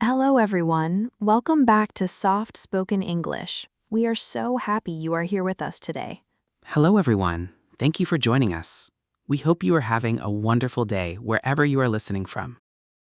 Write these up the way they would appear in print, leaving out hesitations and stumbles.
Hello, everyone. Welcome back to Soft Spoken English. We are so happy you are here with us today. Hello, everyone. Thank you for joining us. We hope you are having a wonderful day wherever you are listening from.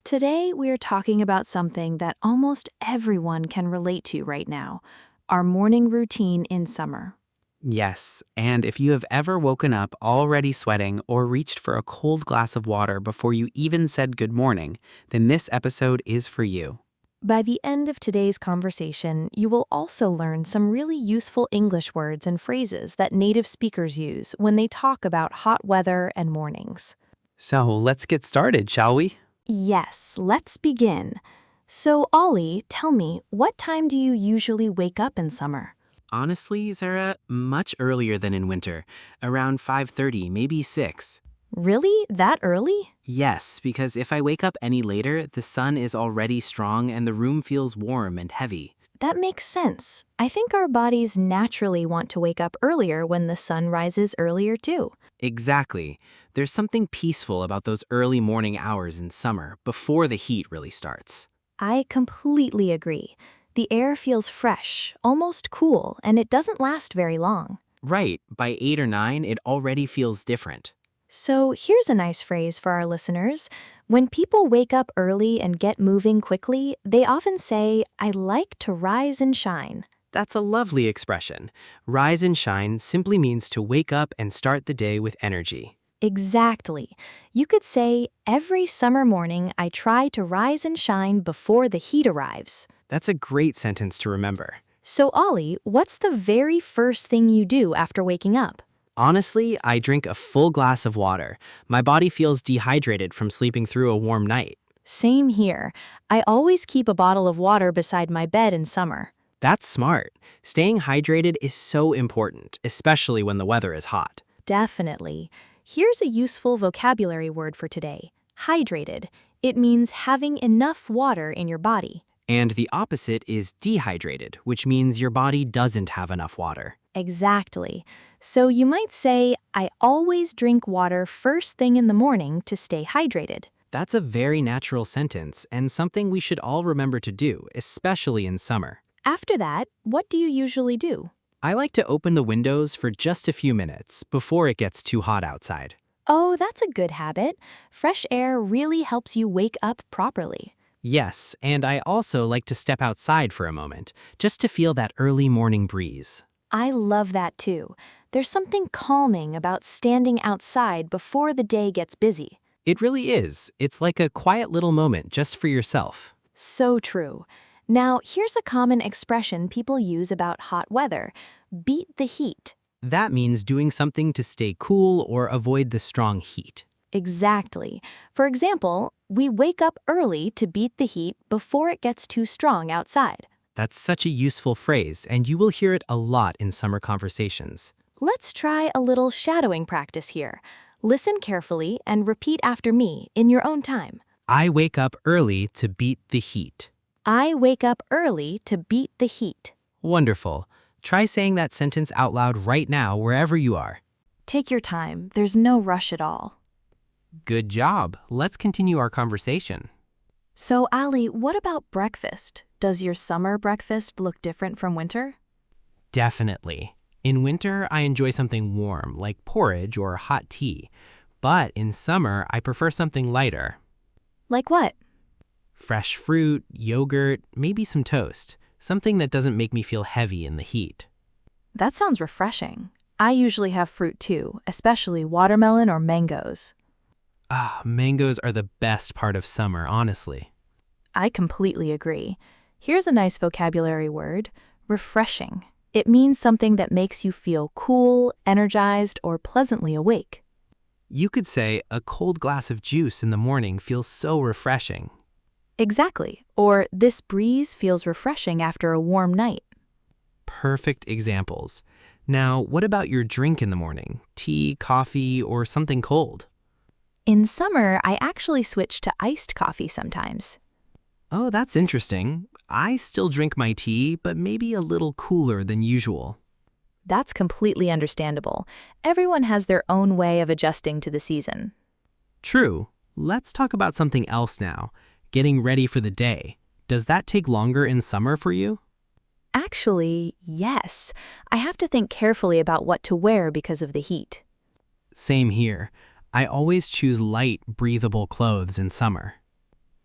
Today, we are talking about something that almost everyone can relate to right now, our morning routine in summer. Yes, and if you have ever woken up already sweating or reached for a cold glass of water before you even said good morning, then this episode is for you. By the end of today's conversation, you will also learn some really useful English words and phrases that native speakers use when they talk about hot weather and mornings. So let's get started, shall we? Yes, let's begin. So, Ollie, tell me, what time do you usually wake up in summer? Honestly, Sarah, much earlier than in winter, around 5:30, maybe 6. Really? That early? Yes, because if I wake up any later, the sun is already strong and the room feels warm and heavy. That makes sense. I think our bodies naturally want to wake up earlier when the sun rises earlier too. Exactly. There's something peaceful about those early morning hours in summer before the heat really starts. I completely agree. The air feels fresh, almost cool, and it doesn't last very long. Right, by 8 or 9, it already feels different. So here's a nice phrase for our listeners. When people wake up early and get moving quickly, they often say, "I like to rise and shine." That's a lovely expression. Rise and shine simply means to wake up and start the day with energy. Exactly. You could say, "Every summer morning I try to rise and shine before the heat arrives." That's a great sentence to remember. So Ollie, what's the very first thing you do after waking up? Honestly, I drink a full glass of water. My body feels dehydrated from sleeping through a warm night. Same here. I always keep a bottle of water beside my bed in summer. That's smart. Staying hydrated is so important, especially when the weather is hot. Definitely. Here's a useful vocabulary word for today. Hydrated. It means having enough water in your body. And the opposite is dehydrated, which means your body doesn't have enough water. Exactly. So you might say, "I always drink water first thing in the morning to stay hydrated." That's a very natural sentence and something we should all remember to do, especially in summer. After that, what do you usually do? I like to open the windows for just a few minutes before it gets too hot outside. Oh, that's a good habit. Fresh air really helps you wake up properly. Yes, and I also like to step outside for a moment, just to feel that early morning breeze. I love that too. There's something calming about standing outside before the day gets busy. It really is. It's like a quiet little moment just for yourself. So true. Now, here's a common expression people use about hot weather: beat the heat. That means doing something to stay cool or avoid the strong heat. Exactly. For example, we wake up early to beat the heat before it gets too strong outside. That's such a useful phrase, and you will hear it a lot in summer conversations. Let's try a little shadowing practice here. Listen carefully and repeat after me in your own time. I wake up early to beat the heat. I wake up early to beat the heat. Wonderful. Try saying that sentence out loud right now wherever you are. Take your time. There's no rush at all. Good job. Let's continue our conversation. So, Ali, what about breakfast? Does your summer breakfast look different from winter? Definitely. In winter, I enjoy something warm, like porridge or hot tea. But in summer, I prefer something lighter. Like what? Fresh fruit, yogurt, maybe some toast. Something that doesn't make me feel heavy in the heat. That sounds refreshing. I usually have fruit too, especially watermelon or mangoes. Mangoes are the best part of summer, honestly. I completely agree. Here's a nice vocabulary word: refreshing. It means something that makes you feel cool, energized, or pleasantly awake. You could say a cold glass of juice in the morning feels so refreshing. Exactly. Or this breeze feels refreshing after a warm night. Perfect examples. Now, what about your drink in the morning? Tea, coffee, or something cold? In summer, I actually switch to iced coffee sometimes. Oh, that's interesting. I still drink my tea, but maybe a little cooler than usual. That's completely understandable. Everyone has their own way of adjusting to the season. True. Let's talk about something else now. Getting ready for the day. Does that take longer in summer for you? Actually, yes. I have to think carefully about what to wear because of the heat. Same here. I always choose light, breathable clothes in summer.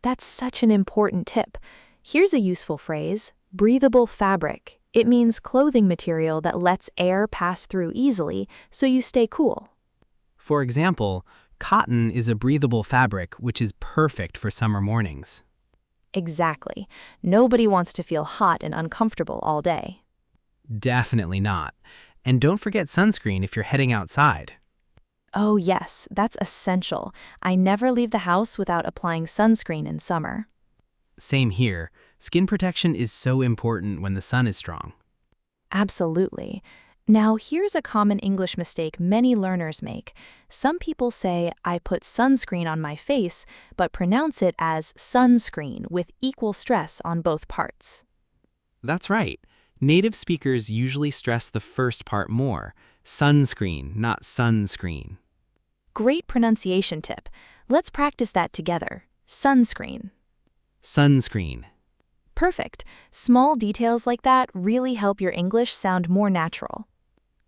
That's such an important tip. Here's a useful phrase, breathable fabric. It means clothing material that lets air pass through easily so you stay cool. For example, cotton is a breathable fabric which is perfect for summer mornings. Exactly. Nobody wants to feel hot and uncomfortable all day. Definitely not. And don't forget sunscreen if you're heading outside. Oh yes, that's essential. I never leave the house without applying sunscreen in summer. Same here. Skin protection is so important when the sun is strong. Absolutely. Now, here's a common English mistake many learners make. Some people say, I put sunscreen on my face, but pronounce it as sunscreen with equal stress on both parts. That's right. Native speakers usually stress the first part more. Sunscreen, not sunscreen. Great pronunciation tip. Let's practice that together. Sunscreen. Sunscreen. Perfect. Small details like that really help your English sound more natural.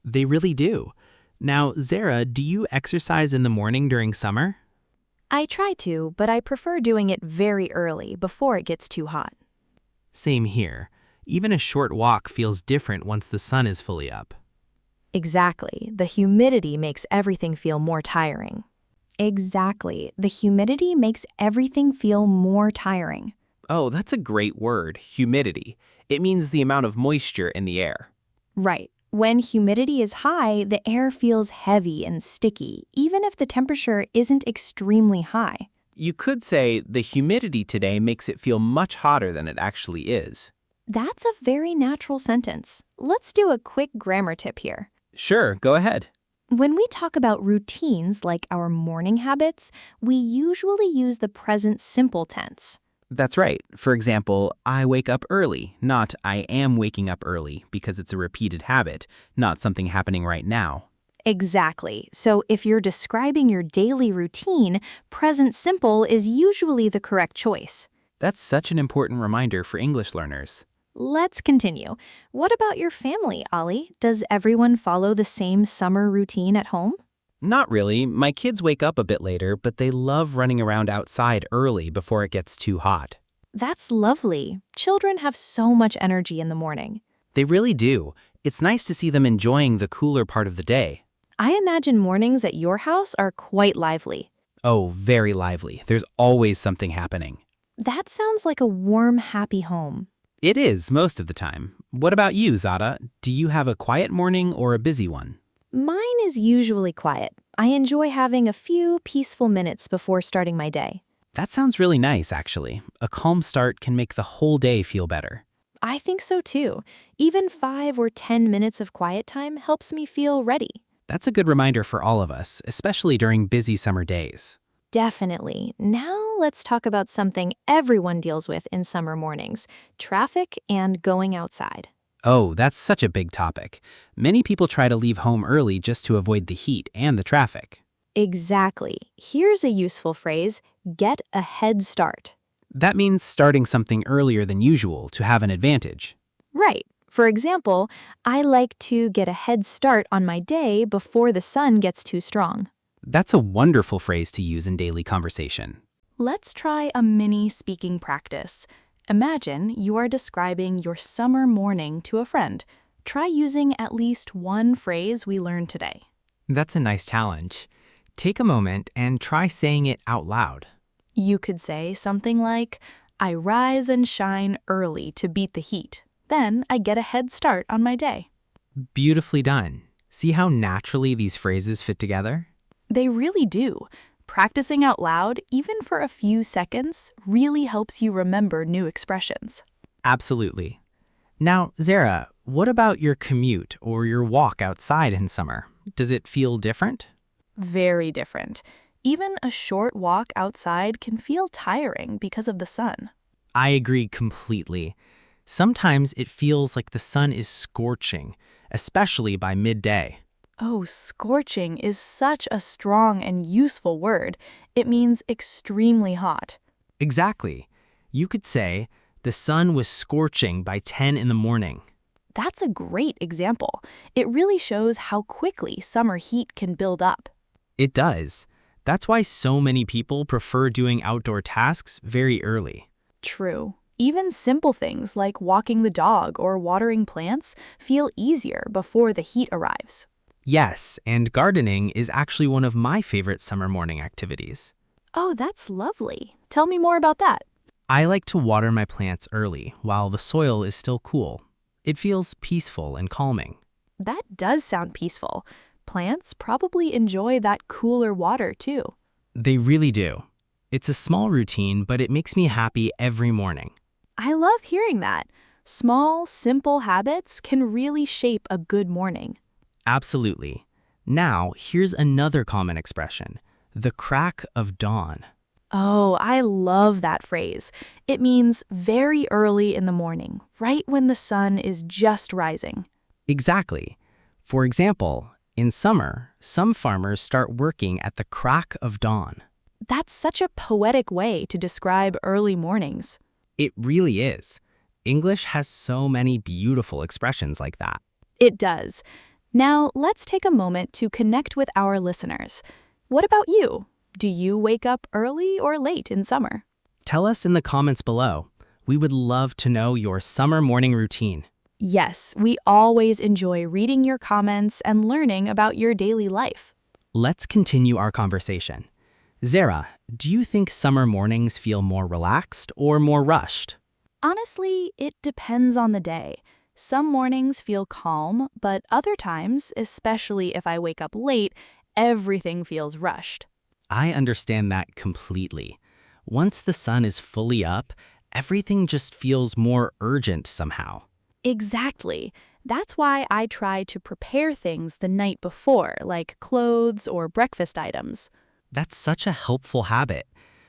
They really do. Now, Zara, do you exercise in the morning during summer? I try to, but I prefer doing it very early before it gets too hot. Same here. Even a short walk feels different once the sun is fully up. Exactly. The humidity makes everything feel more tiring. Exactly. The humidity makes everything feel more tiring. Oh, that's a great word, humidity. It means the amount of moisture in the air. Right. When humidity is high, the air feels heavy and sticky, even if the temperature isn't extremely high. You could say the humidity today makes it feel much hotter than it actually is. That's a very natural sentence. Let's do a quick grammar tip here. Sure, go ahead. When we talk about routines like our morning habits, we usually use the present simple tense. That's right. For example, I wake up early, not I am waking up early, because it's a repeated habit, not something happening right now. Exactly. So if you're describing your daily routine, present simple is usually the correct choice. That's such an important reminder for English learners. Let's continue. What about your family, Ollie? Does everyone follow the same summer routine at home? Not really. My kids wake up a bit later, but they love running around outside early before it gets too hot. That's lovely. Children have so much energy in the morning. They really do. It's nice to see them enjoying the cooler part of the day. I imagine mornings at your house are quite lively. Oh, very lively. There's always something happening. That sounds like a warm, happy home. It is most of the time. What about you, Zada? Do you have a quiet morning or a busy one? Mine is usually quiet. I enjoy having a few peaceful minutes before starting my day. That sounds really nice, actually. A calm start can make the whole day feel better. I think so too. Even 5 or 10 minutes of quiet time helps me feel ready. That's a good reminder for all of us, especially during busy summer days. Definitely. Now let's talk about something everyone deals with in summer mornings, traffic and going outside. Oh, that's such a big topic. Many people try to leave home early just to avoid the heat and the traffic. Exactly. Here's a useful phrase, get a head start. That means starting something earlier than usual to have an advantage. Right. For example, I like to get a head start on my day before the sun gets too strong. That's a wonderful phrase to use in daily conversation. Let's try a mini speaking practice. Imagine you are describing your summer morning to a friend. Try using at least one phrase we learned today. That's a nice challenge. Take a moment and try saying it out loud. You could say something like, I rise and shine early to beat the heat. Then I get a head start on my day. Beautifully done. See how naturally these phrases fit together? They really do. Practicing out loud, even for a few seconds, really helps you remember new expressions. Absolutely. Now, Zara, what about your commute or your walk outside in summer? Does it feel different? Very different. Even a short walk outside can feel tiring because of the sun. I agree completely. Sometimes it feels like the sun is scorching, especially by midday. Oh, scorching is such a strong and useful word. It means extremely hot. Exactly. You could say, The sun was scorching by 10 in the morning. That's a great example. It really shows how quickly summer heat can build up. It does. That's why so many people prefer doing outdoor tasks very early. True. Even simple things like walking the dog or watering plants feel easier before the heat arrives. Yes, and gardening is actually one of my favorite summer morning activities. Oh, that's lovely. Tell me more about that. I like to water my plants early while the soil is still cool. It feels peaceful and calming. That does sound peaceful. Plants probably enjoy that cooler water too. They really do. It's a small routine, but it makes me happy every morning. I love hearing that. Small, simple habits can really shape a good morning. Absolutely. Now, here's another common expression, the crack of dawn. Oh, I love that phrase. It means very early in the morning, right when the sun is just rising. Exactly. For example, in summer, some farmers start working at the crack of dawn. That's such a poetic way to describe early mornings. It really is. English has so many beautiful expressions like that. It does. Now, let's take a moment to connect with our listeners. What about you? Do you wake up early or late in summer? Tell us in the comments below. We would love to know your summer morning routine. Yes, we always enjoy reading your comments and learning about your daily life. Let's continue our conversation. Zara, do you think summer mornings feel more relaxed or more rushed? Honestly, it depends on the day. Some mornings feel calm, but other times, especially if I wake up late, everything feels rushed. I understand that completely. Once the sun is fully up, everything just feels more urgent somehow. Exactly. That's why I try to prepare things the night before, like clothes or breakfast items. That's such a helpful habit.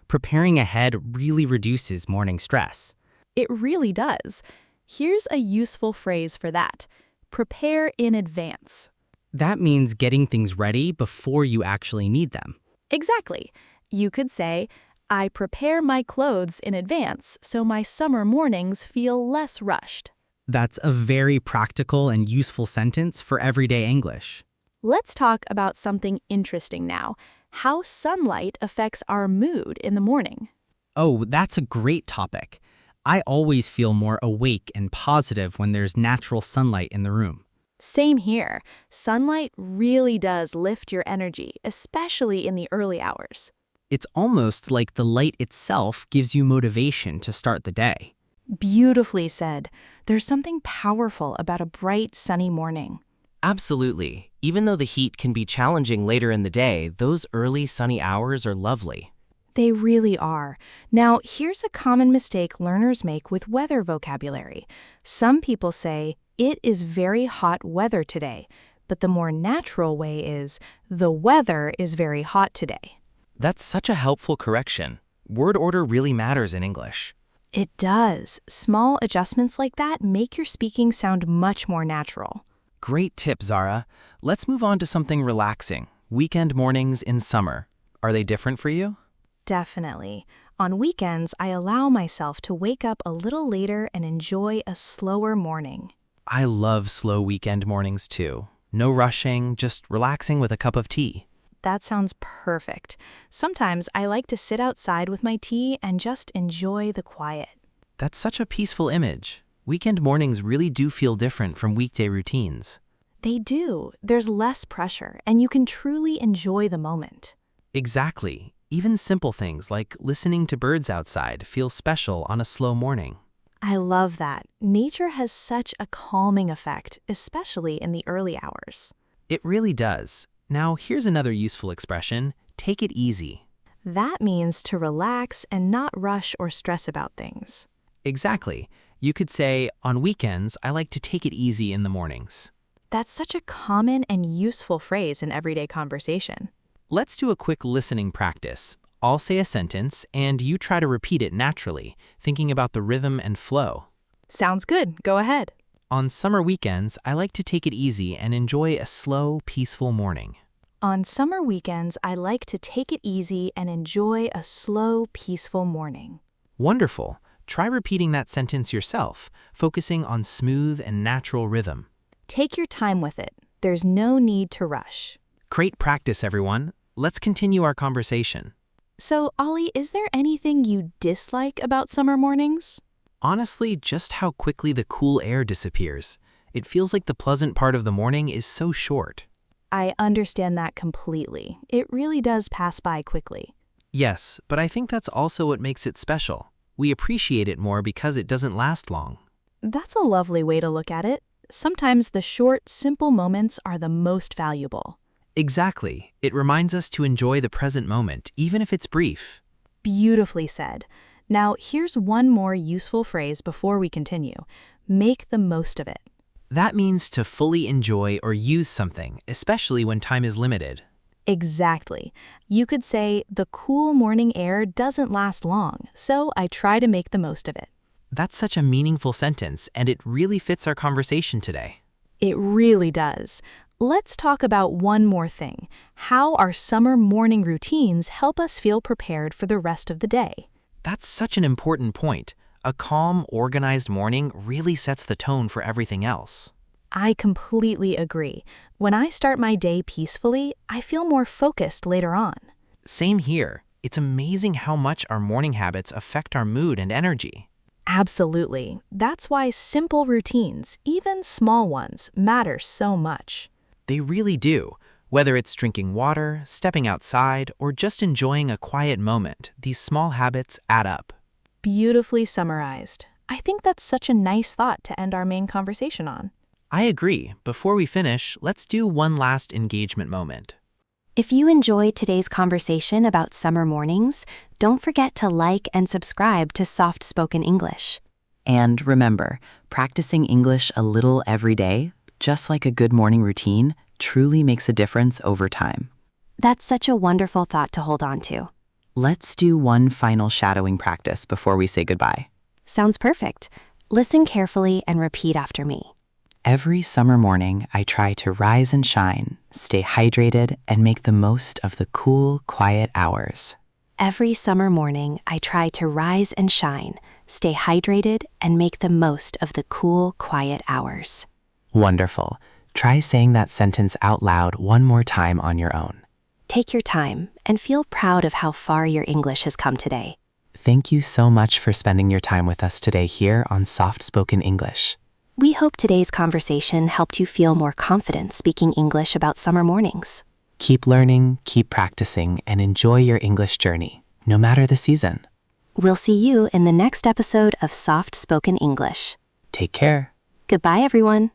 Preparing ahead really reduces morning stress. It really does. Here's a useful phrase for that. Prepare in advance. That means getting things ready before you actually need them. Exactly. You could say, I prepare my clothes in advance so my summer mornings feel less rushed. That's a very practical and useful sentence for everyday English. Let's talk about something interesting now. How sunlight affects our mood in the morning. Oh, that's a great topic. I always feel more awake and positive when there's natural sunlight in the room. Same here. Sunlight really does lift your energy, especially in the early hours. It's almost like the light itself gives you motivation to start the day. Beautifully said. There's something powerful about a bright, sunny morning. Absolutely. Even though the heat can be challenging later in the day, those early sunny hours are lovely. They really are. Now, here's a common mistake learners make with weather vocabulary. Some people say, it is very hot weather today, but the more natural way is, the weather is very hot today. That's such a helpful correction. Word order really matters in English. It does. Small adjustments like that make your speaking sound much more natural. Great tip, Zara. Let's move on to something relaxing. Weekend mornings in summer. Are they different for you? Definitely. On weekends, I allow myself to wake up a little later and enjoy a slower morning. I love slow weekend mornings too. No rushing, just relaxing with a cup of tea. That sounds perfect. Sometimes I like to sit outside with my tea and just enjoy the quiet. That's such a peaceful image. Weekend mornings really do feel different from weekday routines. They do. There's less pressure, and you can truly enjoy the moment. Exactly. Even simple things like listening to birds outside feel special on a slow morning. I love that. Nature has such a calming effect, especially in the early hours. It really does. Now, here's another useful expression, take it easy. That means to relax and not rush or stress about things. Exactly. You could say, on weekends, I like to take it easy in the mornings. That's such a common and useful phrase in everyday conversation. Let's do a quick listening practice. I'll say a sentence, and you try to repeat it naturally, thinking about the rhythm and flow. Sounds good. Go ahead. On summer weekends, I like to take it easy and enjoy a slow, peaceful morning. On summer weekends, I like to take it easy and enjoy a slow, peaceful morning. Wonderful. Try repeating that sentence yourself, focusing on smooth and natural rhythm. Take your time with it. There's no need to rush. Great practice, everyone. Let's continue our conversation. So, Ollie, is there anything you dislike about summer mornings? Honestly, just how quickly the cool air disappears. It feels like the pleasant part of the morning is so short. I understand that completely. It really does pass by quickly. Yes, but I think that's also what makes it special. We appreciate it more because it doesn't last long. That's a lovely way to look at it. Sometimes the short, simple moments are the most valuable. Exactly. It reminds us to enjoy the present moment, even if it's brief. Beautifully said. Now, here's one more useful phrase before we continue. Make the most of it. That means to fully enjoy or use something, especially when time is limited. Exactly. You could say, the cool morning air doesn't last long, so I try to make the most of it. That's such a meaningful sentence, and it really fits our conversation today. It really does. Let's talk about one more thing. How our summer morning routines help us feel prepared for the rest of the day. That's such an important point. A calm, organized morning really sets the tone for everything else. I completely agree. When I start my day peacefully, I feel more focused later on. Same here. It's amazing how much our morning habits affect our mood and energy. Absolutely. That's why simple routines, even small ones, matter so much. They really do. Whether it's drinking water, stepping outside, or just enjoying a quiet moment, these small habits add up. Beautifully summarized. I think that's such a nice thought to end our main conversation on. I agree. Before we finish, let's do one last engagement moment. If you enjoyed today's conversation about summer mornings, don't forget to like and subscribe to Soft Spoken English. And remember, practicing English a little every day, just like a good morning routine, truly makes a difference over time. That's such a wonderful thought to hold on to. Let's do one final shadowing practice before we say goodbye. Sounds perfect. Listen carefully and repeat after me. Every summer morning, I try to rise and shine, stay hydrated, and make the most of the cool, quiet hours. Every summer morning, I try to rise and shine, stay hydrated, and make the most of the cool, quiet hours. Wonderful. Try saying that sentence out loud one more time on your own. Take your time and feel proud of how far your English has come today. Thank you so much for spending your time with us today here on Soft Spoken English. We hope today's conversation helped you feel more confident speaking English about summer mornings. Keep learning, keep practicing, and enjoy your English journey, no matter the season. We'll see you in the next episode of Soft Spoken English. Take care. Goodbye, everyone.